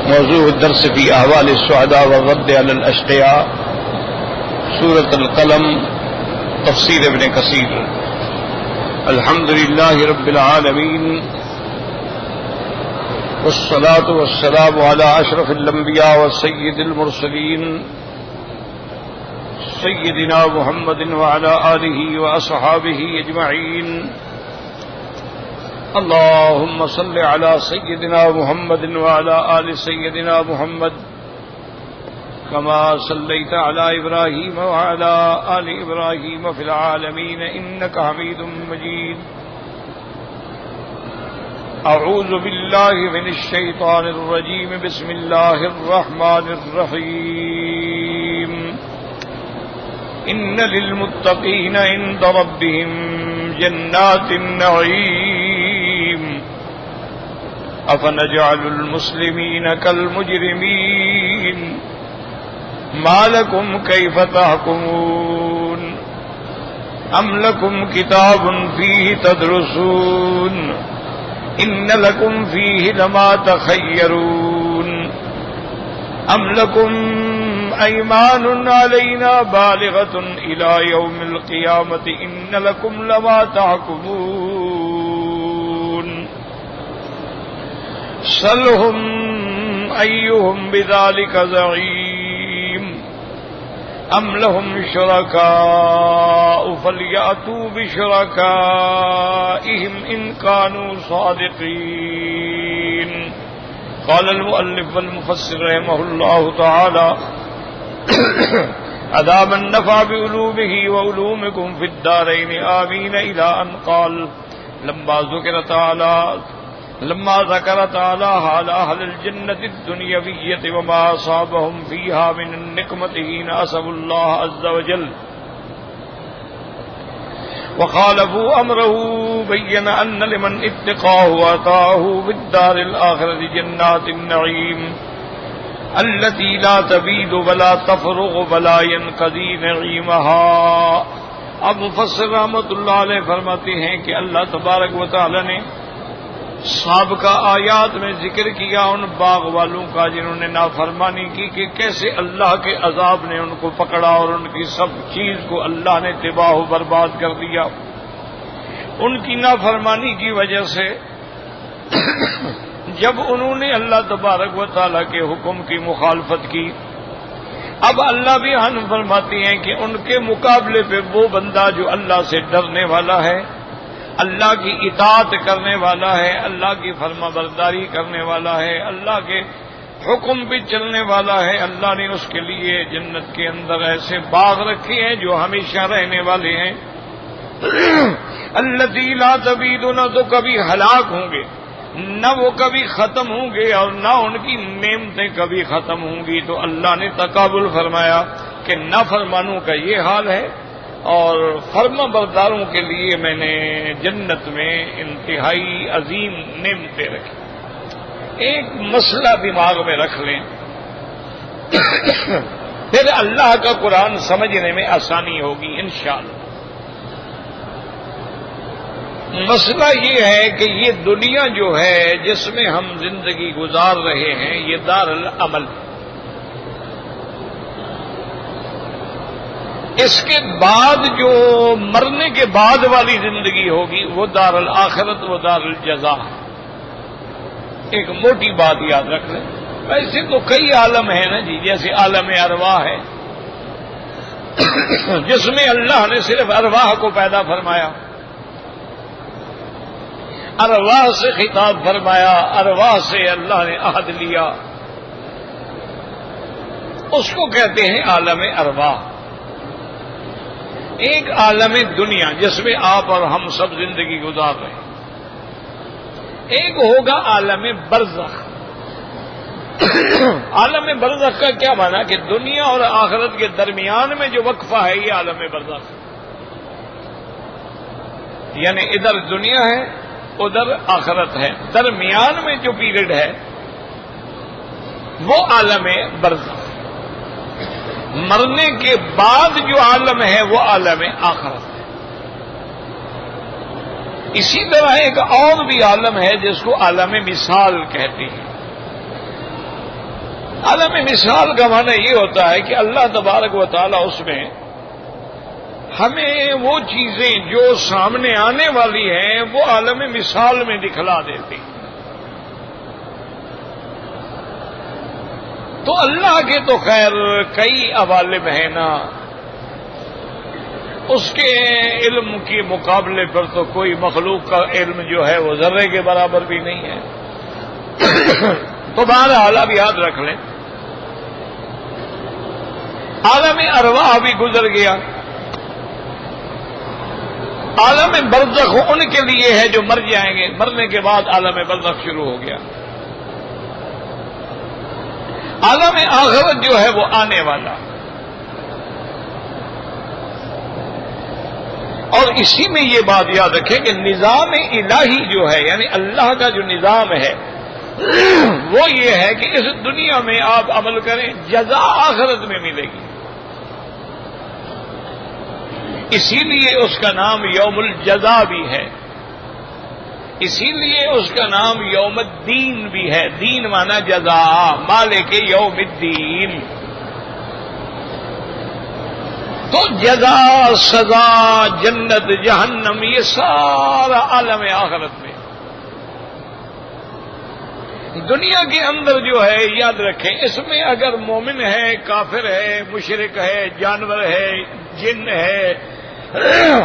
موضوع الدرس في أحوال السعداء والرد على الأشقياء، سورة القلم، تفسير ابن كثير. الحمد لله رب العالمين، والصلاة والسلام على أشرف الأنبياء وسيد المرسلين سيدنا محمد وعلى آله وأصحابه أجمعين. اللهم صل على سيدنا محمد وعلى آل سيدنا محمد كما صليت على إبراهيم وعلى آل إبراهيم في العالمين إنك حميد مجيد. أعوذ بالله من الشيطان الرجيم. بسم الله الرحمن الرحيم. إن للمتقين عند ربهم جنات النعيم أفنجعل المسلمين كالمجرمين ما لكم كيف تحكمون أم لكم كتاب فيه تدرسون إن لكم فيه لما تخيرون أم لكم أيمان علينا بالغة إلى يوم القيامة إن لكم لما تحكمون سلهم أيهم بذلك زعيم أم لهم شركاء فليأتوا بشركائهم إن كانوا صادقين. قال المؤلف والمفسر رحمه الله تعالى: أدام النفع بعلومه وعلومكم في الدارين آمين، إلى أن قال: لما ذكر تعالى حال أهل الجنة الدنيوية وما أصابهم فيها من النقمة حين أسوا الله عز وجل وخالفوا أمره، بين أن لمن اتقاه وأطاعه بالدار الآخرة جنات النعيم التي لا تبيد ولا تفرغ ولا ينقضي نعيمها. اب مفسر رحمۃ اللہ علیہ فرماتے ہیں کہ اللہ تبارک و تعالی نے سابقہ آیات میں ذکر کیا ان باغ والوں کا جنہوں نے نافرمانی کی کہ کیسے اللہ کے عذاب نے ان کو پکڑا اور ان کی سب چیز کو اللہ نے تباہ و برباد کر دیا ان کی نافرمانی کی وجہ سے. جب انہوں نے اللہ تبارک و تعالیٰ کے حکم کی مخالفت کی، اب اللہ بھی ہم فرماتے ہیں کہ ان کے مقابلے پہ وہ بندہ جو اللہ سے ڈرنے والا ہے، اللہ کی اطاعت کرنے والا ہے، اللہ کی فرما برداری کرنے والا ہے، اللہ کے حکم پہ چلنے والا ہے، اللہ نے اس کے لیے جنت کے اندر ایسے باغ رکھے ہیں جو ہمیشہ رہنے والے ہیں. الذی لا تبید، نہ تو کبھی ہلاک ہوں گے، نہ وہ کبھی ختم ہوں گے اور نہ ان کی نعمتیں کبھی ختم ہوں گی. تو اللہ نے تقابل فرمایا کہ نافرمانوں کا یہ حال ہے اور فرما برداروں کے لیے میں نے جنت میں انتہائی عظیم نعمتیں رکھی. ایک مسئلہ دماغ میں رکھ لیں، پھر اللہ کا قرآن سمجھنے میں آسانی ہوگی انشاءاللہ. مسئلہ یہ ہے کہ یہ دنیا جو ہے جس میں ہم زندگی گزار رہے ہیں یہ دار العمل، اس کے بعد جو مرنے کے بعد والی زندگی ہوگی وہ دار الآخرت، وہ دار الجزا. ایک موٹی بات یاد رکھ لیں. ویسے تو کئی عالم ہیں نا جی، جیسے عالم ارواح ہے جس میں اللہ نے صرف ارواح کو پیدا فرمایا، ارواح سے خطاب فرمایا، ارواح سے اللہ نے عہد لیا، اس کو کہتے ہیں عالم ارواح. ایک عالم دنیا جس میں آپ اور ہم سب زندگی گزار رہے ہیں. ایک ہوگا عالم برزخ. عالم برزخ کا کیا معنی کہ دنیا اور آخرت کے درمیان میں جو وقفہ ہے یہ عالم برزخ، یعنی ادھر دنیا ہے ادھر آخرت ہے، درمیان میں جو پیریڈ ہے وہ عالم برزخ. مرنے کے بعد جو عالم ہے وہ عالم آخرت ہے. اسی طرح ایک اور بھی عالم ہے جس کو عالم مثال کہتے ہیں. عالم مثال کا معنی یہ ہوتا ہے کہ اللہ تبارک و تعالیٰ اس میں ہمیں وہ چیزیں جو سامنے آنے والی ہیں وہ عالم مثال میں دکھلا دیتے ہیں. تو اللہ کے تو خیر کئی عوالم ہیں نا، اس کے علم کے مقابلے پر تو کوئی مخلوق کا علم جو ہے وہ ذرے کے برابر بھی نہیں ہے. تو بہرحال آپ یاد رکھ لیں، عالم ارواح بھی گزر گیا. عالم برزخ ان کے لیے ہے جو مر جائیں گے، مرنے کے بعد عالم برزخ شروع ہو گیا. عالم آخرت جو ہے وہ آنے والا. اور اسی میں یہ بات یاد رکھیں کہ نظام الہی جو ہے، یعنی اللہ کا جو نظام ہے وہ یہ ہے کہ اس دنیا میں آپ عمل کریں، جزا آخرت میں ملے گی. اسی لیے اس کا نام یوم الجزا بھی ہے، اسی لیے اس کا نام یوم الدین بھی ہے. دین مانا جزا، مالک یوم الدین. تو جزا، سزا، جنت، جہنم، یہ سارا عالم آخرت میں. دنیا کے اندر جو ہے یاد رکھیں، اس میں اگر مومن ہے، کافر ہے، مشرک ہے، جانور ہے، جن ہے،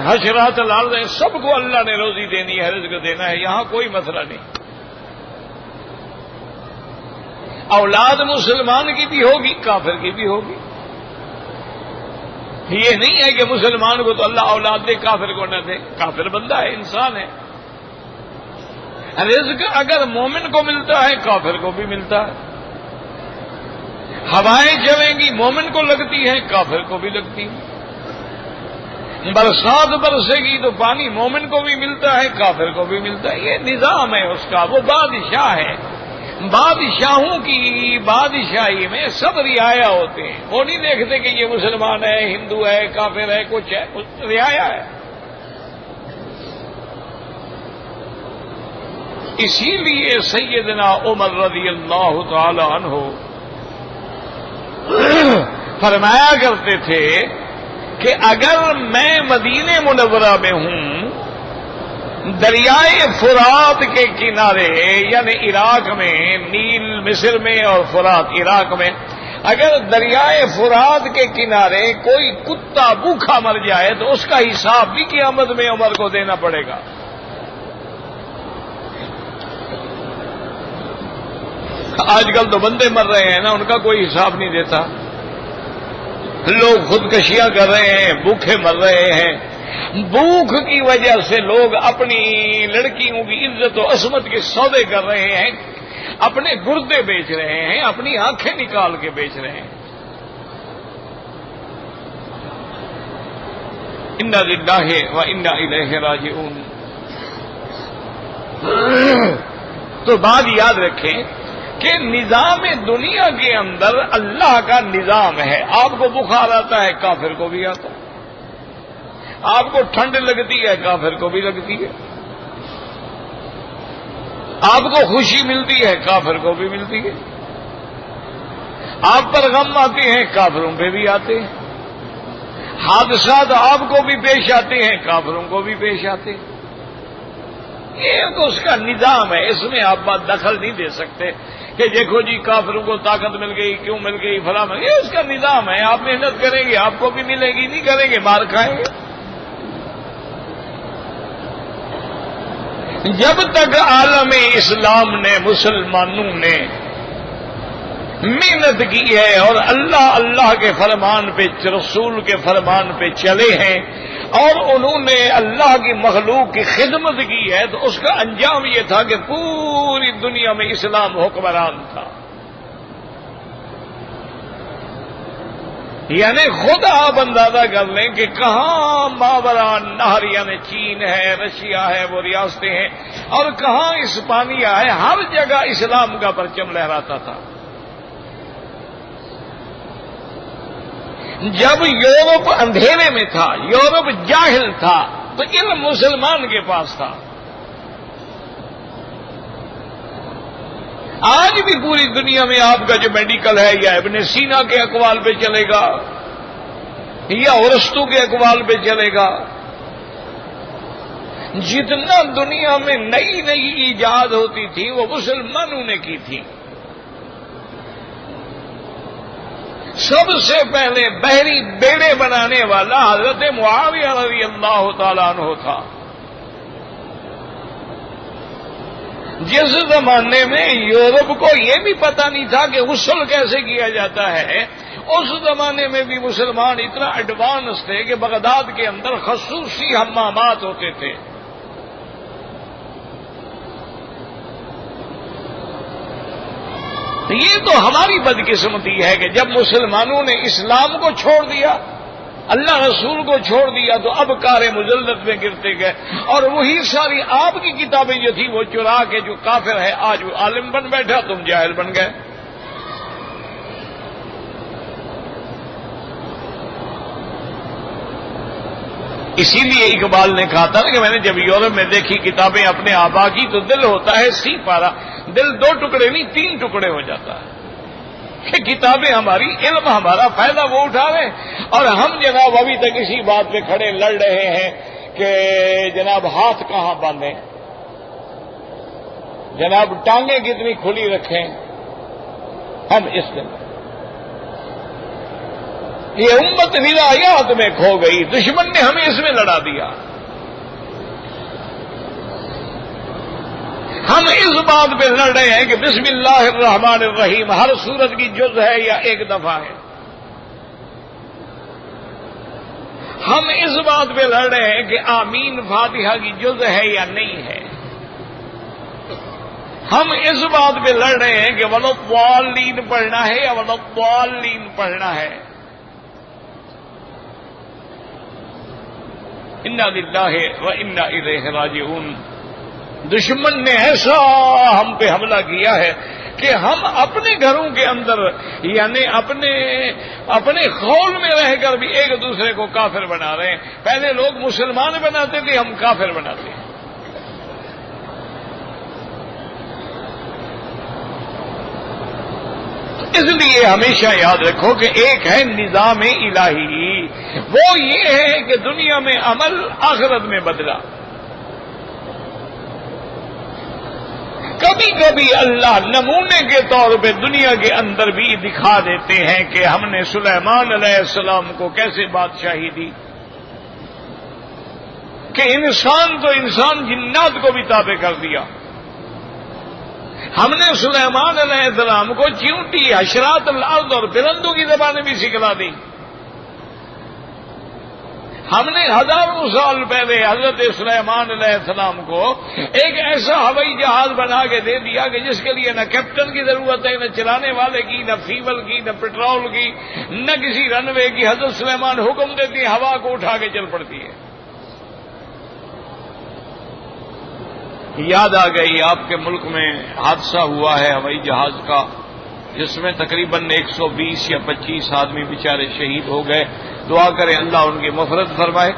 حشرات الارض ہیں، سب کو اللہ نے روزی دینی ہے، رزق دینا ہے. یہاں کوئی مسئلہ نہیں. اولاد مسلمان کی بھی ہوگی، کافر کی بھی ہوگی. یہ نہیں ہے کہ مسلمان کو تو اللہ اولاد دے، کافر کو نہ دے. کافر بندہ ہے، انسان ہے. رزق اگر مومن کو ملتا ہے، کافر کو بھی ملتا ہے. ہوائیں چلیں گی، مومن کو لگتی ہیں، کافر کو بھی لگتی ہیں. برسات برسے گی تو پانی مومن کو بھی ملتا ہے، کافر کو بھی ملتا ہے. یہ نظام ہے اس کا. وہ بادشاہ ہے. بادشاہوں کی بادشاہی میں سب رعایا ہوتے ہیں. وہ نہیں دیکھتے کہ یہ مسلمان ہے، ہندو ہے، کافر ہے، کچھ ہے. رعایا ہے. اسی لیے سیدنا عمر رضی اللہ تعالی عنہ فرمایا کرتے تھے کہ اگر میں مدینہ منورہ میں ہوں، دریائے فرات کے کنارے، یعنی عراق میں، نیل مصر میں اور فرات عراق میں، اگر دریائے فرات کے کنارے کوئی کتا بھوکا مر جائے تو اس کا حساب بھی قیامت میں عمر کو دینا پڑے گا. آج کل تو بندے مر رہے ہیں نا، ان کا کوئی حساب نہیں دیتا. لوگ خودکشیاں کر رہے ہیں، بھوکے مر رہے ہیں. بھوک کی وجہ سے لوگ اپنی لڑکیوں کی عزت و عصمت کے سودے کر رہے ہیں، اپنے گردے بیچ رہے ہیں، اپنی آنکھیں نکال کے بیچ رہے ہیں. انا للہ و انا الیہ راجعون. تو بات یاد رکھیں کہ نظام دنیا کے اندر اللہ کا نظام ہے. آپ کو بخار آتا ہے، کافر کو بھی آتا ہے. آپ کو ٹھنڈ لگتی ہے، کافر کو بھی لگتی ہے. آپ کو خوشی ملتی ہے، کافر کو بھی ملتی ہے. آپ پر غم آتے ہیں، کافروں پہ بھی آتے ہیں. حادثات آپ کو بھی پیش آتے ہیں، کافروں کو بھی پیش آتے ہیں. یہ تو اس کا نظام ہے. اس میں آپ بات دخل نہیں دے سکتے کہ دیکھو جی کافروں کو طاقت مل گئی، کیوں مل گئی، فلاں مل گئی. یہ اس کا نظام ہے. آپ محنت کریں گے، آپ کو بھی ملے گی. نہیں کریں گے، مار کھائیں گے. جب تک عالم اسلام نے، مسلمانوں نے محنت کی ہے اور اللہ کے فرمان پہ، رسول کے فرمان پہ چلے ہیں اور انہوں نے اللہ کی مخلوق کی خدمت کی ہے، تو اس کا انجام یہ تھا کہ پوری دنیا میں اسلام حکمران تھا. یعنی خود آپ اندازہ کر لیں کہ کہاں ماورا نہر، یعنی چین ہے، رشیا ہے، وہ ریاستیں ہیں، اور کہاں اسپانیہ ہے، ہر جگہ اسلام کا پرچم لہراتا تھا. جب یورپ اندھیرے میں تھا، یورپ جاہل تھا، تو علم مسلمان کے پاس تھا. آج بھی پوری دنیا میں آپ کا جو میڈیکل ہے یا ابن سینا کے اقوال پہ چلے گا یا ارسطو کے اقوال پہ چلے گا. جتنا دنیا میں نئی نئی ایجاد ہوتی تھی وہ مسلمانوں نے کی تھی. سب سے پہلے بحری بیڑے بنانے والا حضرت معاویہ رضی اللہ تعالیٰ عنہ تھا. جس زمانے میں یورپ کو یہ بھی پتہ نہیں تھا کہ غسل کیسے کیا جاتا ہے، اس زمانے میں بھی مسلمان اتنا ایڈوانس تھے کہ بغداد کے اندر خصوصی حمامات ہوتے تھے. یہ تو ہماری بدقسمتی ہے کہ جب مسلمانوں نے اسلام کو چھوڑ دیا، اللہ رسول کو چھوڑ دیا، تو اب کار مذلت میں گرتے گئے. اور وہی ساری آپ کی کتابیں جو تھی وہ چرا کے جو کافر ہے آج وہ عالم بن بیٹھا، تم جاہل بن گئے. اسی لیے اقبال نے کہا تھا کہ میں نے جب یورپ میں دیکھی کتابیں اپنے آبا کی تو دل ہوتا ہے سی پارا. دل 2 ٹکڑے نہیں 3 ٹکڑے ہو جاتا ہے کہ کتابیں ہماری، علم ہمارا فائدہ وہ اٹھا رہے ہیں، اور ہم جناب ابھی تک اسی بات پہ کھڑے لڑ رہے ہیں کہ جناب ہاتھ کہاں باندھیں، جناب ٹانگیں کتنی کھلی رکھیں. ہم اس دن یہ امت ولایات میں کھو گئی، دشمن نے ہمیں اس میں لڑا دیا. ہم اس بات پہ لڑ رہے ہیں کہ بسم اللہ الرحمن الرحیم ہر سورت کی جز ہے یا ایک دفعہ ہے. ہم اس بات پہ لڑ رہے ہیں کہ آمین فاتحہ کی جز ہے یا نہیں ہے. ہم اس بات پہ لڑ رہے ہیں کہ وَلَضَّالِّينَ پڑھنا ہے یا وَلَضَّالِّينَ پڑھنا ہے. اِنَّا لِلَّهِ وَإِنَّا إِلَيْهِ رَاجِعُونَ. دشمن نے ایسا ہم پہ حملہ کیا ہے کہ ہم اپنے گھروں کے اندر یعنی اپنے خول میں رہ کر بھی ایک دوسرے کو کافر بنا رہے ہیں. پہلے لوگ مسلمان بناتے تھے، ہم کافر بناتے ہیں. اس لیے ہمیشہ یاد رکھو کہ ایک ہے نظام الہی، وہ یہ ہے کہ دنیا میں عمل آخرت میں بدلا. کبھی کبھی اللہ نمونے کے طور پہ دنیا کے اندر بھی دکھا دیتے ہیں کہ ہم نے سلیمان علیہ السلام کو کیسے بادشاہی دی، کہ انسان تو انسان جنات کو بھی تابع کر دیا. ہم نے سلیمان علیہ السلام کو چیونٹی، حشرات الارض اور پرندوں کی زبانیں بھی سکھلا دی. ہم نے ہزاروں سال پہلے حضرت سلیمان علیہ السلام کو ایک ایسا ہوائی جہاز بنا کے دے دیا کہ جس کے لیے نہ کیپٹن کی ضرورت ہے، نہ چلانے والے کی، نہ فیول کی، نہ پیٹرول کی، نہ کسی رن وے کی. حضرت سلیمان حکم دیتی ہے، ہوا کو اٹھا کے چل پڑتی ہے. یاد آ گئی آپ کے ملک میں حادثہ ہوا ہے ہوائی جہاز کا، جس میں تقریباً 120 یا 25 آدمی بیچارے شہید ہو گئے. دعا کریں اللہ ان کی مغفرت فرمائے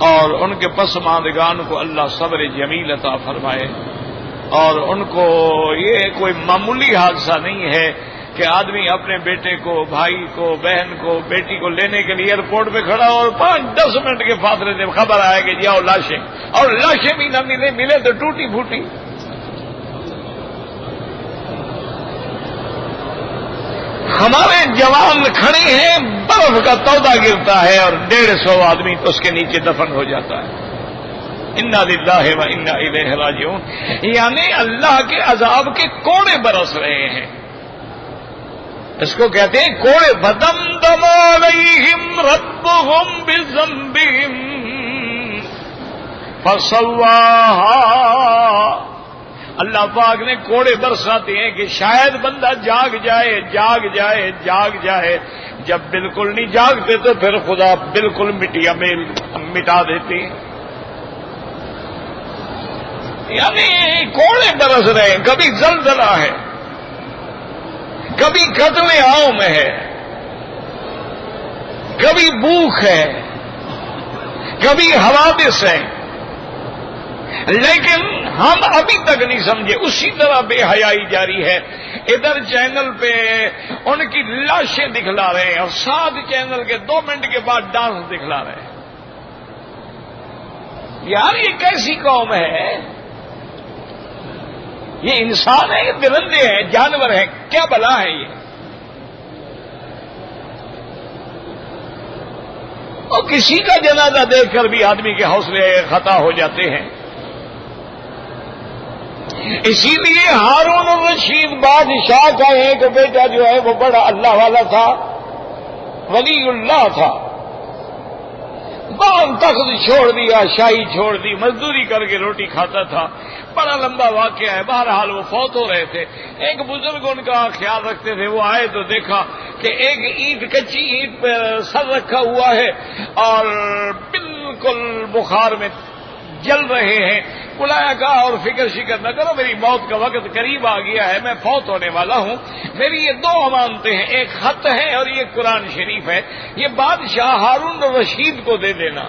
اور ان کے پسماندگان کو اللہ صبر جمیل عطا فرمائے. اور ان کو یہ کوئی معمولی حادثہ نہیں ہے کہ آدمی اپنے بیٹے کو، بھائی کو، بہن کو، بیٹی کو لینے کے لیے ایئرپورٹ پہ کھڑا اور 5-10 منٹ کے فاصلے سے خبر آئے کہ جاؤ لاشیں، اور لاشیں بھی نہ ملے تو ٹوٹی پھوٹی. ہمارے جوان کھڑے ہیں، برف کا تودہ گرتا ہے اور 150 آدمی تو اس کے نیچے دفن ہو جاتا ہے. انا للہ و انا الیہ راجعون. یعنی اللہ کے عذاب کے کوڑے برس رہے ہیں. اس کو کہتے ہیں کوڑے. فدمدم علیہم ربہم بذنبہم فسواہا. اللہ پاک نے کوڑے برساتے ہیں کہ شاید بندہ جاگ جائے جاگ جائے جاگ جائے. جب بالکل نہیں جاگتے تو پھر خدا بالکل مٹا دیتے ہیں. یعنی کوڑے برس رہے ہیں. کبھی زلزلہ ہے، کبھی قتل عام ہے، کبھی بھوک ہے، کبھی حوادث ہے. لیکن ہم ابھی تک نہیں سمجھے، اسی طرح بے حیائی جاری ہے۔ ادھر چینل پہ ان کی لاشیں دکھلا رہے ہیں اور 7 چینل کے 2 منٹ کے بعد ڈانس دکھلا رہے ہیں۔ یار یہ کیسی قوم ہے؟ یہ انسان ہے، یہ درندے ہیں، جانور ہیں، کیا بلا ہے یہ؟ اور کسی کا جنازہ دیکھ کر بھی آدمی کے حوصلے خطا ہو جاتے ہیں۔ اسی لیے ہارون الرشید بادشاہ کا ایک بیٹا جو ہے وہ بڑا اللہ والا تھا، ولی اللہ تھا، بال تخت چھوڑ دیا، شاہی چھوڑ دی، مزدوری کر کے روٹی کھاتا تھا۔ بڑا لمبا واقعہ ہے، بہرحال وہ فوت ہو رہے تھے۔ ایک بزرگ ان کا خیال رکھتے تھے، وہ آئے تو دیکھا کہ ایک اینٹ، کچی اینٹ پہ سر رکھا ہوا ہے اور بالکل بخار میں جل رہے ہیں۔ بلایا کہا اور فکر شکر نہ کرو، میری موت کا وقت قریب آ گیا ہے، میں فوت ہونے والا ہوں، میری یہ 2 امانتیں ہیں، ایک خط ہے اور یہ قرآن شریف ہے، یہ بادشاہ ہارون الرشید کو دے دینا۔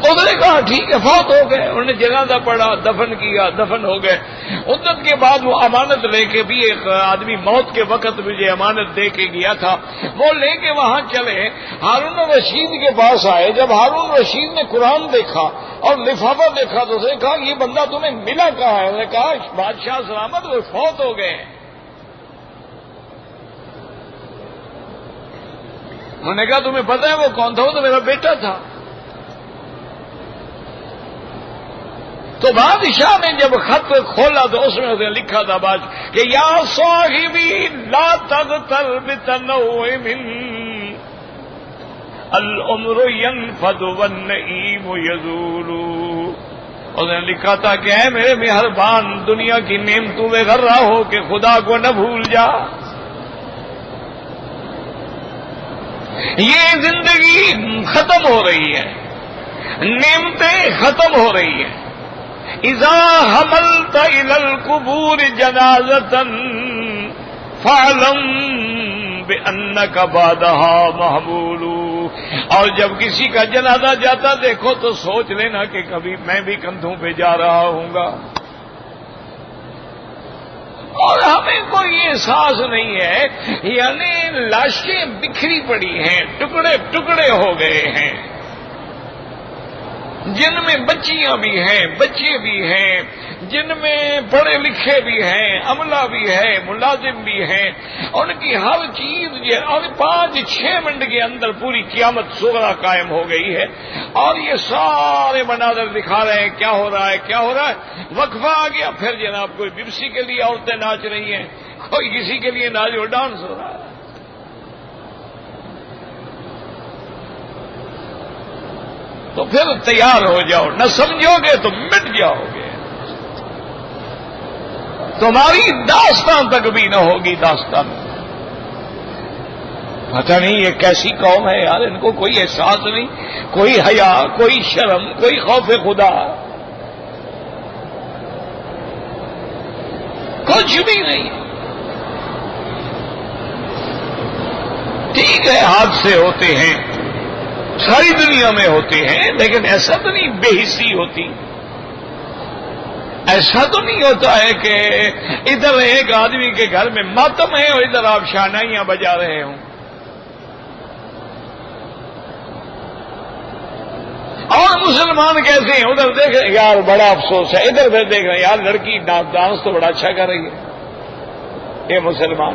اس نے کہا ٹھیک ہے، فوت ہو گئے، انہوں نے جنازہ پڑھا، دفن کیا، دفن ہو گئے۔ مدت کے بعد وہ امانت لے کے بھی، ایک آدمی موت کے وقت مجھے امانت دے کے گیا تھا، وہ لے کے وہاں چلے، ہارون الرشید کے پاس آئے۔ جب ہارون الرشید نے قرآن دیکھا اور لفافہ دیکھا تو اس نے کہا یہ بندہ تمہیں ملا کہاں ہے؟ انہوں نے کہا بادشاہ سلامت وہ فوت ہو گئے۔ انہوں نے کہا تمہیں پتہ ہے وہ کون تھا؟ وہ تو میرا بیٹا تھا۔ تو بادشاہ نے جب خط کھولا تو اس میں اسے لکھا تھا کہ یا صاحبی لا تغتر بتنوع من العمر ينفد والنعيم يزول۔ اس نے لکھا تھا کہ اے میرے مہربان، دنیا کی نعمتوں میں غرہ ہو کہ خدا کو نہ بھول جا۔ یہ زندگی ختم ہو رہی ہے، نعمتیں ختم ہو رہی ہیں۔ اذا حملت الى القبور جنازة فاعلم بانك بعدها محمول۔ اور جب کسی کا جنازہ جاتا دیکھو تو سوچ لینا کہ کبھی میں بھی کندھوں پہ جا رہا ہوں گا۔ اور ہمیں کوئی احساس نہیں ہے، یعنی لاشیں بکھری پڑی ہیں، ٹکڑے ٹکڑے ہو گئے ہیں، جن میں بچیاں بھی ہیں، بچے بھی ہیں، جن میں پڑھے لکھے بھی ہیں، عملہ بھی ہے، ملازم بھی ہیں، ان کی ہر چیز اور 5-6 منٹ کے اندر پوری قیامت صغریٰ قائم ہو گئی ہے۔ اور یہ سارے مناظر دکھا رہے ہیں کیا ہو رہا ہے، کیا ہو رہا ہے۔ وقفہ آ گیا، پھر جناب کوئی بپسی کے لیے عورتیں ناچ رہی ہیں، کوئی کسی کے لیے ناچ اور ڈانس ہو رہا ہے۔ تو پھر تیار ہو جاؤ، نہ سمجھو گے تو مٹ جاؤ گے، تمہاری داستان تک بھی نہ ہوگی داستان۔ پتہ نہیں یہ کیسی قوم ہے یار، ان کو کوئی احساس نہیں، کوئی حیا، کوئی شرم، کوئی خوف خدا، کچھ بھی نہیں۔ ٹھیک ہے حادثے ہوتے ہیں، ساری دنیا میں ہوتے ہیں، لیکن ایسا تو نہیں بے حسی ہوتی۔ ایسا تو نہیں ہوتا ہے کہ ادھر ایک آدمی کے گھر میں ماتم ہے اور ادھر آپ شہنائیاں بجا رہے ہوں۔ اور مسلمان کیسے ہیں، ادھر دیکھ رہے یار بڑا افسوس ہے، ادھر پھر دیکھ رہے یار لڑکی ڈانس تو بڑا اچھا کر رہی ہے۔ یہ مسلمان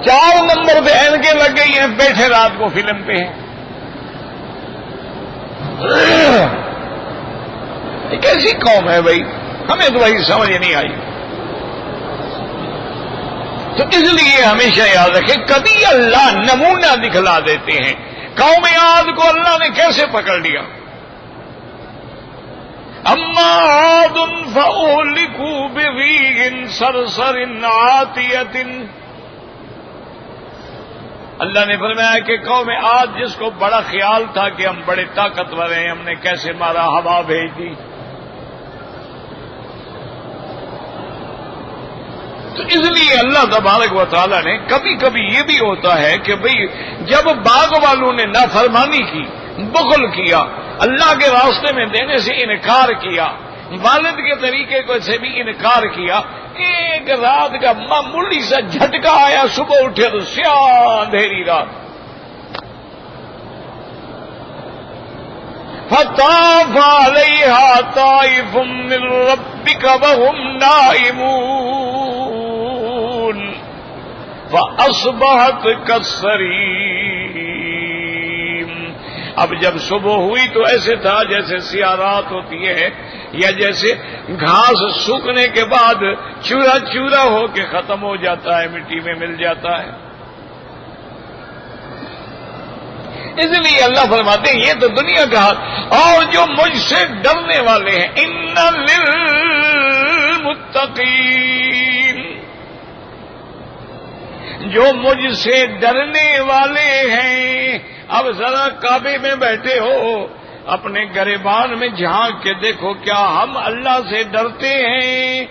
4 نمبر پہ اینکیں لگ گئی ہیں، بیٹھے رات کو فلم پہ ہیں۔ یہ کیسی قوم ہے بھائی، ہمیں تو بھائی سمجھ نہیں آئی۔ تو اس لیے ہمیشہ یاد رکھیں، کبھی اللہ نمونہ دکھلا دیتے ہیں۔ قوم عاد کو اللہ نے کیسے پکڑ لیا؟ اما عاد فاہلکوا بريح صرصر عاتیۃ، اللہ نے فرمایا کہ قوم عاد جس کو بڑا خیال تھا کہ ہم بڑے طاقتور ہیں، ہم نے کیسے مارا، ہوا بھیج دی۔ تو اس لیے اللہ تبارک و تعالیٰ نے کبھی کبھی یہ بھی ہوتا ہے کہ بھئی جب باغ والوں نے نافرمانی کی، بخل کیا، اللہ کے راستے میں دینے سے انکار کیا، والد کے طریقے کو سے بھی انکار کیا، ایک رات کا معمولی سا جھٹکا آیا، صبح اٹھے تو سیاہ اندھیری رات، فطاف علیہا طائف من ربک وہم نائمون فاصبحت کالصریم۔ اب جب صبح ہوئی تو ایسے تھا جیسے سیاہ رات ہوتی ہے، یا جیسے گھاس سوکھنے کے بعد چورا چورا ہو کے ختم ہو جاتا ہے، مٹی میں مل جاتا ہے۔ اس لیے اللہ فرماتے ہیں یہ تو دنیا کا حال، اور جو مجھ سے ڈرنے والے ہیں، ان للمتقین، جو مجھ سے ڈرنے والے ہیں۔ اب ذرا کعبے میں بیٹھے ہو، اپنے گریبان میں جھانک کے دیکھو، کیا ہم اللہ سے ڈرتے ہیں؟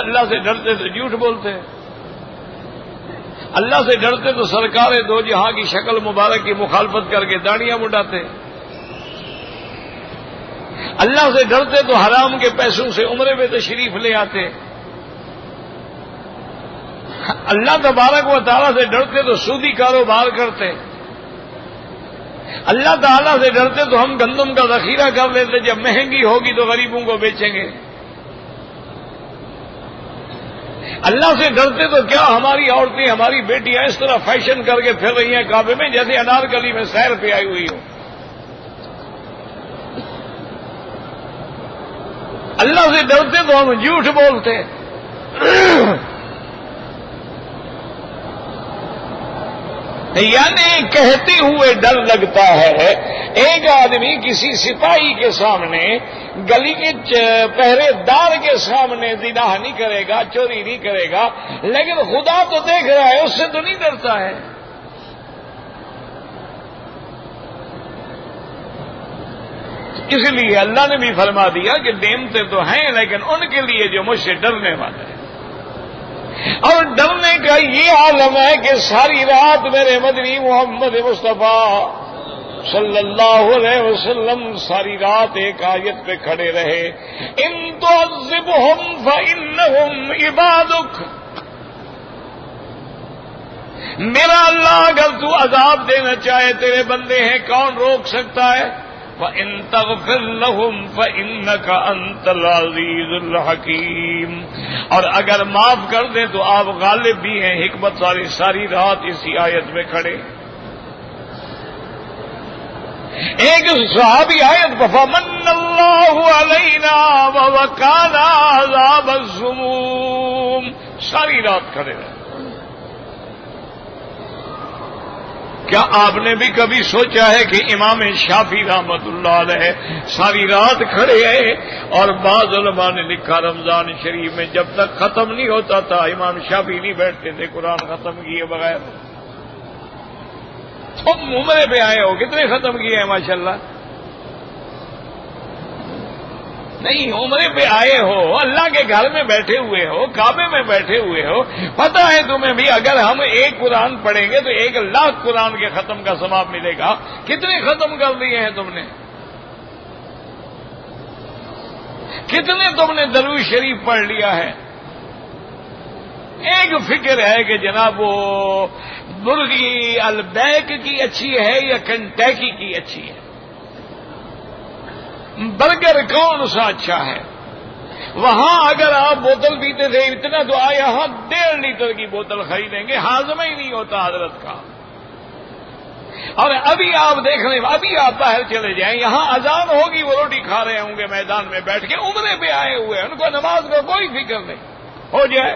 اللہ سے ڈرتے تو جھوٹ بولتے ہیں، اللہ سے ڈرتے تو سرکار دو جہاں کی شکل مبارک کی مخالفت کر کے داڑیاں مڈاتے، اللہ سے ڈرتے تو حرام کے پیسوں سے عمرے میں تشریف لے آتے، اللہ تبارک و تعالیٰ سے ڈرتے تو سودی کاروبار کرتے، اللہ تعالیٰ سے ڈرتے تو ہم گندم کا ذخیرہ کر لیتے، جب مہنگی ہوگی تو غریبوں کو بیچیں گے، اللہ سے ڈرتے تو کیا ہماری عورتیں، ہماری بیٹیاں اس طرح فیشن کر کے پھر رہی ہیں کعبے میں جیسے انارکلی میں سیر پہ آئی ہوئی ہو۔ اللہ سے ڈرتے تو ہم جھوٹ بولتے، یعنی کہتے ہوئے ڈر لگتا ہے۔ ایک آدمی کسی سپاہی کے سامنے، گلی کے پہرے دار کے سامنے زنا نہیں کرے گا، چوری نہیں کرے گا، لیکن خدا تو دیکھ رہا ہے، اس سے تو نہیں ڈرتا ہے۔ اس لیے اللہ نے بھی فرما دیا کہ نعمتیں تو ہیں لیکن ان کے لیے جو مجھ سے ڈرنے والے ہیں۔ اور ڈرنے کا یہ عالم ہے کہ ساری رات میرے مدنی محمد مصطفیٰ صلی اللہ علیہ وسلم ساری رات ایک آیت پہ کھڑے رہے، ان تعذبہم فإنہم عبادک، میرا اللہ اگر تو عذاب دینا چاہے تیرے بندے ہیں، کون روک سکتا ہے؟ وَإِن تَغْفِرْ لَهُمْ فَإِنَّكَ أَنْتَ الْعَزِيزُ الْحَكِيمُ، اور اگر معاف کر دیں تو آپ غالب بھی ہیں، حکمت والی۔ ساری رات اسی آیت میں کھڑے۔ ایک صحابی آیت فَمَنَّ اللَّهُ عَلَيْنَا وَوَقَانَا عَذَابَ السُّمُومِ، ساری رات کھڑے رہے۔ کیا آپ نے بھی کبھی سوچا ہے کہ امام شافعی رحمت اللہ علیہ ساری رات کھڑے ہیں؟ اور بعض علماء نے لکھا رمضان شریف میں جب تک ختم نہیں ہوتا تھا امام شافعی نہیں بیٹھتے تھے قرآن ختم کیے بغیر۔ تم عمرے پہ آئے ہو، کتنے ختم کیے ہیں ماشاءاللہ؟ نہیں، عمرے پہ آئے ہو، اللہ کے گھر میں بیٹھے ہوئے ہو، کعبے میں بیٹھے ہوئے ہو، پتہ ہے تمہیں بھی اگر ہم ایک قرآن پڑھیں گے تو 1,00,000 قرآن کے ختم کا ثواب ملے گا۔ کتنے ختم کر دیے ہیں تم نے؟ کتنے تم نے درود شریف پڑھ لیا ہے؟ ایک فکر ہے کہ جناب وہ مرغی البیک کی اچھی ہے یا کنٹیکی کی اچھی ہے، برگر کون سا اچھا ہے؟ وہاں اگر آپ بوتل پیتے تھے اتنا تو یہاں 1.5 لیٹر کی بوتل خریدیں گے، ہاضمہ ہی نہیں ہوتا حضرت کا۔ اور ابھی آپ دیکھ رہے ہیں، ابھی آپ باہر چلے جائیں، یہاں اذان ہوگی وہ روٹی کھا رہے ہوں گے میدان میں بیٹھ کے، عمرے پہ آئے ہوئے ہیں، ان کو نماز کا کوئی فکر نہیں، ہو جائے۔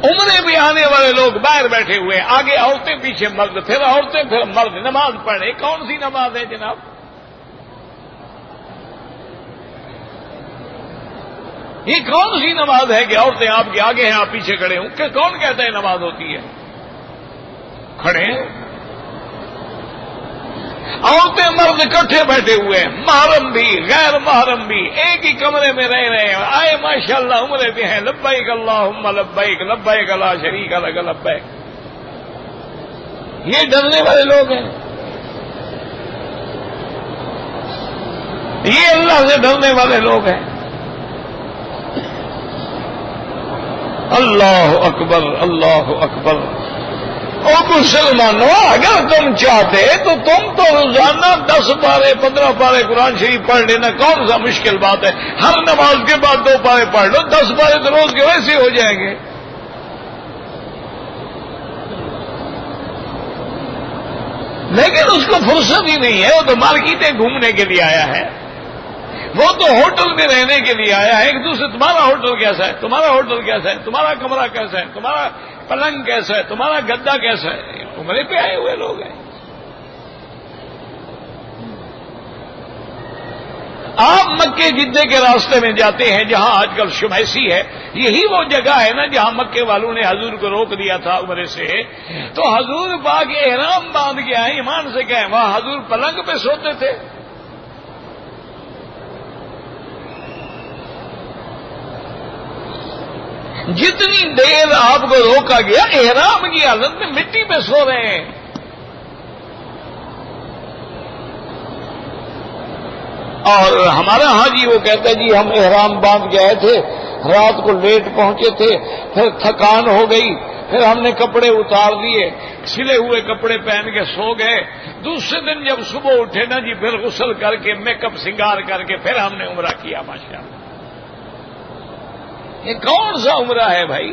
عمرے پہ آنے والے لوگ باہر بیٹھے ہوئے ہیں، آگے عورتیں پیچھے مرد، پھر عورتیں پھر مرد، نماز پڑھے۔ کون سی نماز ہے جناب؟ یہ کون سی نماز ہے کہ عورتیں آپ کے آگے ہیں آپ پیچھے کھڑے ہوں؟ کہ کون کہتا ہے نماز ہوتی ہے؟ کھڑے ہیں۔ عورتیں مرد اکٹھے بیٹھے ہوئے ہیں، محرم بھی غیر محرم بھی ایک ہی کمرے میں رہ رہے ہیں، آئے ماشاءاللہ عمرے بھی ہیں، لبیک اللہم لبیک لبیک لا شریک لک لبیک۔ یہ ڈرنے والے لوگ ہیں، یہ اللہ سے ڈرنے والے لوگ ہیں۔ اللہ اکبر اللہ اکبر۔ اور مسلمانوں اگر تم چاہتے تو تم تو روزانہ 10 پارے 15 پارے قرآن شریف پڑھ لینا، کون سا مشکل بات ہے؟ ہر نماز کے بعد 2 پارے پڑھ لو، 10 پارے تو روز کے ویسے ہو جائیں گے۔ لیکن اس کو فرصت ہی نہیں ہے، وہ تو مارکیٹیں گھومنے کے لیے آیا ہے، وہ تو ہوٹل میں رہنے کے لیے آیا ہے۔ ایک دوسرے تمہارا ہوٹل کیسا ہے، تمہارا ہوٹل کیسا ہے، تمہارا کمرہ کیسا ہے، تمہارا پلنگ کیسا ہے، تمہارا گدا کیسا ہے، عمرے پہ آئے ہوئے لوگ ہیں۔ آپ مکے جدے کے راستے میں جاتے ہیں جہاں آج کل شمیسی ہے، یہی وہ جگہ ہے نا جہاں مکے والوں نے حضور کو روک دیا تھا عمرے سے، تو حضور پاک احرام باندھ کے آئے، ایمان سے کہیں وہاں حضور پلنگ پہ سوتے تھے؟ جتنی دیر آپ کو روکا گیا احرام کی حالت میں مٹی پہ سو رہے ہیں۔ اور ہمارا حاجی وہ کہتا ہے جی ہم احرام باندھ کے آئے تھے، رات کو لیٹ پہنچے تھے، پھر تھکان ہو گئی، پھر ہم نے کپڑے اتار دیے، سلے ہوئے کپڑے پہن کے سو گئے، دوسرے دن جب صبح اٹھے نا جی پھر غسل کر کے میک اپ سنگار کر کے پھر ہم نے عمرہ کیا۔ ماشاءاللہ یہ کون سا عمرہ ہے بھائی؟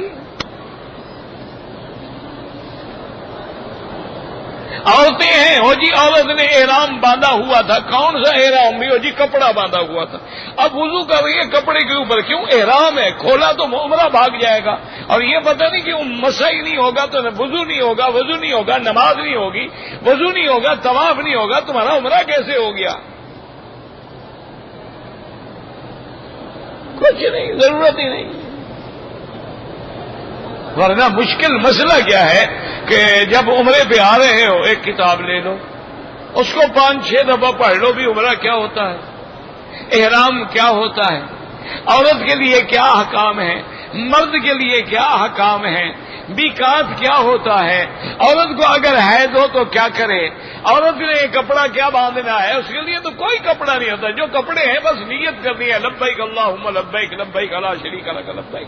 عورتیں ہیں، ہو جی عورت نے احرام باندھا ہوا تھا، کون سا احرام بھی؟ ہو جی کپڑا باندھا ہوا تھا، اب وضو کر رہی ہے کپڑے کے اوپر، کیوں؟ احرام ہے، کھولا تو عمرہ بھاگ جائے گا، اور یہ پتہ نہیں کہ مسح ہی نہیں ہوگا تو وضو نہیں ہوگا، وضو نہیں ہوگا نماز نہیں ہوگی، وضو نہیں ہوگا طواف نہیں ہوگا، تمہارا عمرہ کیسے ہو گیا؟ کچھ نہیں، ضرورت ہی نہیں۔ ورنہ مشکل مسئلہ کیا ہے کہ جب عمرے پہ آ رہے ہو ایک کتاب لے لو، اس کو 5-6 دفعہ پڑھ لو بھی عمرہ کیا ہوتا ہے، احرام کیا ہوتا ہے، عورت کے لیے کیا احکام ہے، مرد کے لیے کیا احکام ہے، میقات کیا ہوتا ہے، عورت کو اگر حیض ہو تو کیا کرے، عورت نے کپڑا کیا باندھنا ہے، اس کے لیے تو کوئی کپڑا نہیں ہوتا، جو کپڑے ہیں بس نیت کرنی ہے، لبیک اللہم لبیک لبیک لا شریک لک لبیک۔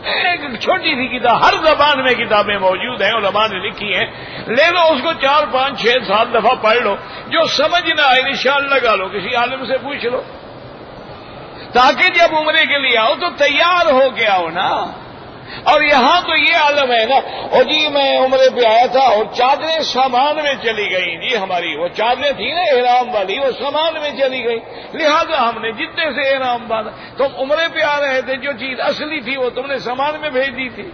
ایک چھوٹی سی کتاب، ہر زبان میں کتابیں موجود ہیں، علماء نے لکھی ہیں، لے لو اس کو 4 5 6 7 دفعہ پڑھ لو، جو سمجھ نہ آئے نشان لگا لو، کسی عالم سے پوچھ لو، تاکہ جب عمرے کے لیے آؤ تو تیار ہو کے آؤ نا۔ اور یہاں تو یہ عالم ہے نا، اور جی میں عمرے پہ آیا تھا اور چادریں سامان میں چلی گئی، جی ہماری وہ چادریں تھی نا احرام والی، وہ سامان میں چلی گئی، لہذا ہم نے جتنے سے احرام باندھا، تم عمرے پہ آ رہے تھے، جو چیز اصلی تھی وہ تم نے سامان میں بھیج دی تھی۔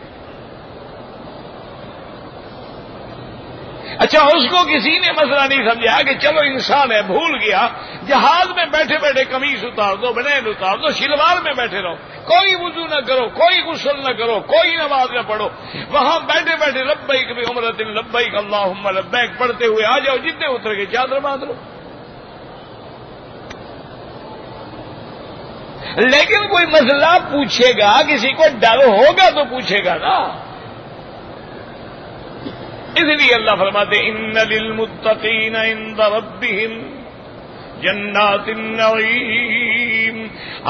اچھا اس کو کسی نے مسئلہ نہیں سمجھا کہ چلو انسان ہے بھول گیا، جہاز میں بیٹھے بیٹھے قمیص اتار دو، بنین اتار دو، شلوار میں بیٹھے رہو، کوئی وضو نہ کرو، کوئی غسل نہ کرو، کوئی نماز نہ پڑھو، وہاں بیٹھے بیٹھے لبیک بعمرۃ لبیک اللہم لبیک پڑھتے ہوئے آ جاؤ، جتنے اتر کے چادر باندھ لو۔ لیکن کوئی مسئلہ پوچھے گا، کسی کو ڈر ہوگا تو پوچھے گا نا، اس لیے اللہ فرماتے ان للمتقین عند ربهم جنات النعیم۔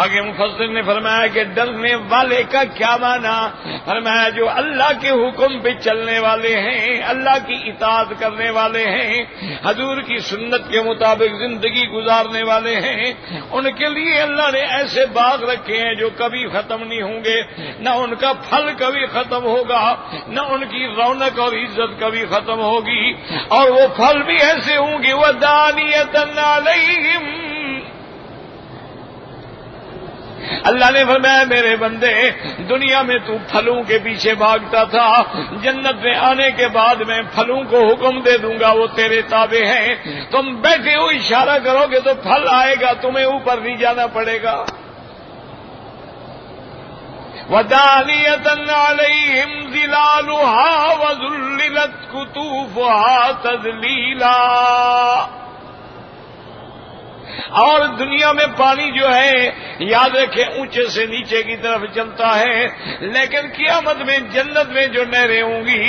آگے مفسر نے فرمایا کہ ڈرنے والے کا کیا معنی؟ فرمایا جو اللہ کے حکم پہ چلنے والے ہیں، اللہ کی اطاعت کرنے والے ہیں، حضور کی سنت کے مطابق زندگی گزارنے والے ہیں، ان کے لیے اللہ نے ایسے باغ رکھے ہیں جو کبھی ختم نہیں ہوں گے، نہ ان کا پھل کبھی ختم ہوگا، نہ ان کی رونق اور عزت کبھی ختم ہوگی، اور وہ پھل بھی ایسے ہوں گے وَدَانِيَةً عَلَيْهِمْ۔ اللہ نے فرمایا میرے بندے دنیا میں تو پھلوں کے پیچھے بھاگتا تھا، جنت میں آنے کے بعد میں پھلوں کو حکم دے دوں گا، وہ تیرے تابع ہیں، تم بیٹھے ہو اشارہ کرو گے تو پھل آئے گا، تمہیں اوپر نہیں جانا پڑے گا۔ وَدَانِيَةً عَلَيْهِمْ ظِلَالُهَا وَذُلِّلَتْ قُطُوفُهَا تَذْلِيلًا. اور دنیا میں پانی جو ہے یاد رکھیں اونچے سے نیچے کی طرف چلتا ہے، لیکن قیامت میں جنت میں جو نہریں ہوں گی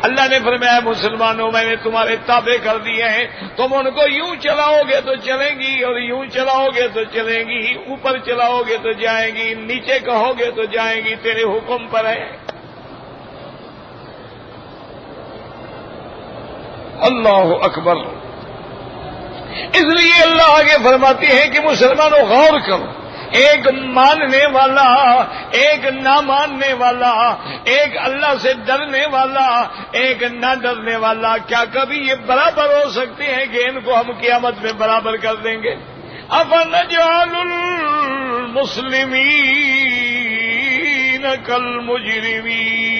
اللہ نے فرمایا مسلمانوں میں نے تمہارے تابع کر دیے ہیں، تم ان کو یوں چلاؤ گے تو چلیں گی اور یوں چلاؤ گے تو چلیں گی، اوپر چلاؤ گے تو جائیں گی، نیچے کہو گے تو جائیں گی، تیرے حکم پر ہے. اللہ اکبر. اس لیے اللہ آگے فرماتے ہیں کہ مسلمانوں غور کرو، ایک ماننے والا، ایک نہ ماننے والا، ایک اللہ سے ڈرنے والا، ایک نہ ڈرنے والا، کیا کبھی یہ برابر ہو سکتے ہیں کہ ان کو ہم قیامت میں برابر کر دیں گے؟ افنجعل المسلمین کالمجرمین